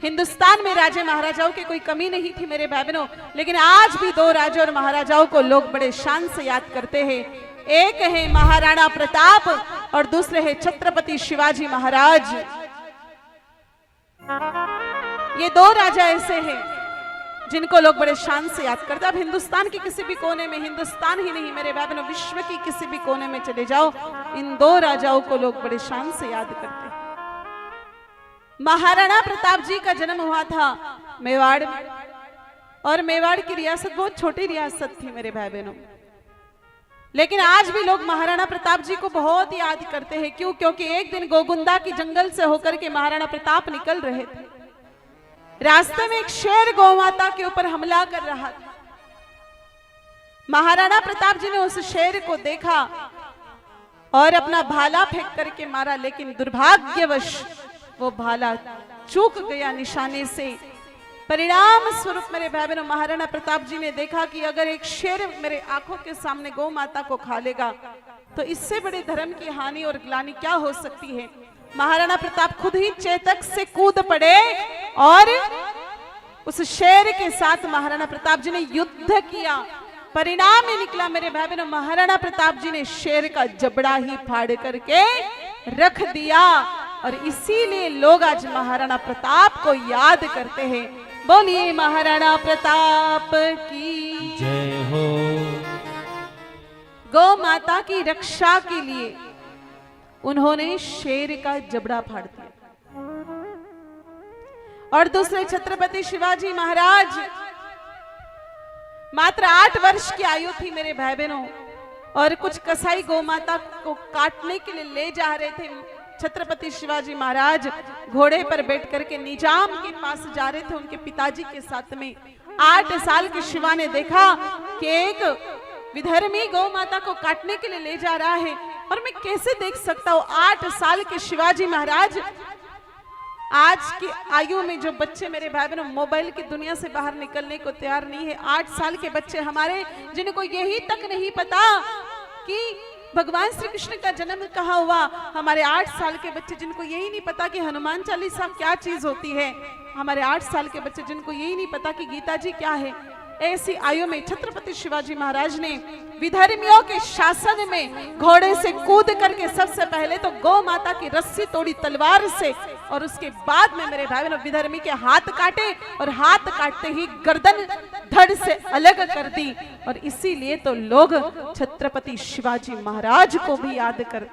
हिंदुस्तान में राजे महाराजाओं की कोई कमी नहीं थी मेरे भाई बहनों, लेकिन आज भी दो राजे और महाराजाओं को लोग बड़े शान से याद करते हैं। एक है महाराणा प्रताप और दूसरे है छत्रपति शिवाजी महाराज। ये दो राजा ऐसे हैं जिनको लोग बड़े शान से याद करते हैं। अब हिंदुस्तान के किसी भी कोने में, हिंदुस्तान ही नहीं मेरे भाई बहनों, विश्व की किसी भी कोने में चले जाओ, इन दो राजाओं को लोग बड़े शान से याद करते हैं। महाराणा प्रताप जी का जन्म हुआ था मेवाड़ में, और मेवाड़ की रियासत बहुत छोटी रियासत थी मेरे भाई बहनों, लेकिन आज भी लोग महाराणा प्रताप जी को बहुत याद करते हैं। क्यों? क्योंकि एक दिन गोगुंदा की जंगल से होकर के महाराणा प्रताप निकल रहे थे। रास्ते में एक शेर गौमाता के ऊपर हमला कर रहा था। महाराणा प्रताप जी ने उस शेर को देखा और अपना भाला फेंक करके मारा, लेकिन दुर्भाग्यवश वो भाला चूक गया निशाने से। परिणाम स्वरूप मेरे भाई बहनों महाराणा प्रताप जी ने देखा कि अगर एक शेर मेरे आंखों के सामने गौ माता को खा लेगा तो इससे बड़े धर्म की हानि और ग्लानि क्या हो सकती है। महाराणा प्रताप खुद ही चेतक से कूद पड़े और उस शेर के साथ महाराणा प्रताप जी ने युद्ध किया। परिणाम ये निकला मेरे भाई बहनों, महाराणा प्रताप जी ने शेर का जबड़ा ही फाड़ करके रख दिया, और इसीलिए लोग आज महाराणा प्रताप को याद करते हैं। बोलिए महाराणा प्रताप की जय हो। गौ माता की रक्षा के लिए उन्होंने शेर का जबड़ा फाड़ दिया। और दूसरे छत्रपति शिवाजी महाराज, मात्र 8 वर्ष की आयु थी मेरे भाई बहनों, और कुछ कसाई गौ माता को काटने के लिए ले जा रहे थे। छत्रपति शिवाजी महाराज घोड़े पर बैठ करके निजाम के पास जा रहे थे उनके पिताजी के साथ में। 8 साल के शिवा ने देखा कि एक विधर्मी गौ माता को काटने के लिए ले जा रहा है, और मैं कैसे देख सकता हूं। 8 साल के शिवाजी महाराज, आज की आयु में जो बच्चे मेरे भाई बहनों मोबाइल की दुनिया से बाहर निकलने को तैयार नहीं है, 8 साल के बच्चे हमारे, जिनको यही तक नहीं पता कि भगवान श्री कृष्ण का जन्म कहाँ हुआ, हमारे 8 साल के बच्चे जिनको यही नहीं पता कि हनुमान चालीसा क्या चीज होती है, हमारे 8 साल के बच्चे जिनको यही नहीं पता कि गीता जी क्या है। ऐसी आयु में छत्रपति शिवाजी महाराज ने विधर्मियों के शासन में घोड़े से कूद करके सबसे पहले तो गौ माता की रस्सी तोड़ी तलवार से, और उसके बाद में मेरे भाई बहनों विधर्मी के हाथ काटे, और हाथ काटते ही गर्दन धड़ से अलग कर दी। और इसीलिए तो लोग छत्रपति शिवाजी महाराज को भी याद करते